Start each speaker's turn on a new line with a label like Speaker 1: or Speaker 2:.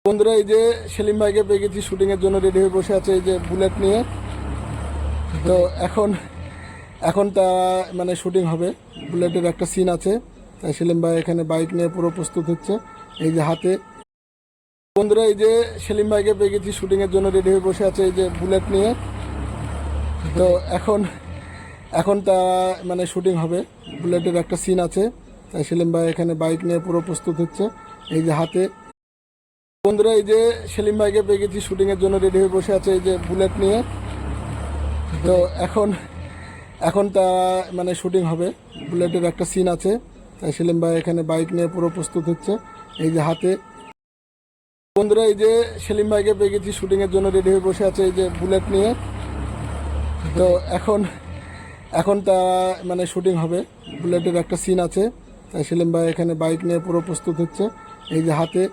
Speaker 1: বন্ধুরা, এই যে সেলিম ভাইকে পেয়ে গেছি, শুটিংয়ের জন্য রেডি হয়ে বসে আছে এই যে বুলেট নিয়ে। তো এখন এখন তা শুটিং হবে, বুলেটের একটা সিন আছে, তাই সেলিম ভাই এখানে বাইক নিয়ে পুরো প্রস্তুত হচ্ছে এই যে হাতে। বন্ধুরা, এই যে সেলিম ভাইকে পেয়ে গেছি, শুটিংয়ের জন্য রেডি হয়ে বসে আছে এই যে বুলেট নিয়ে। তো এখন এখন তা শুটিং হবে, বুলেটের একটা সিন আছে, তাই সেলিম ভাই এখানে বাইক নিয়ে পুরো প্রস্তুত হচ্ছে এই যে হাতে। বন্ধুরা, এই যে সেলিম ভাইকে পেয়ে গেছি, শুটিংয়ের জন্য রেডি হয়ে বসে আছে এই যে বুলেট নিয়ে। তো এখন এখন তা শুটিং হবে, বুলেটের একটা সিন আছে, তাই সেলিম ভাই এখানে বাইক নিয়ে পুরো প্রস্তুত হচ্ছে এই যে হাতে। বন্ধুরা, এই যে সেলিম ভাইকে পেয়ে গেছি, শুটিংয়ের জন্য রেডি হয়ে বসে আছে এই যে বুলেট নিয়ে। তো এখন এখন তা শুটিং হবে, বুলেটের একটা সিন আছে, তাই সেলিম ভাই এখানে বাইক নিয়ে পুরো প্রস্তুত হচ্ছে এই যে হাতে।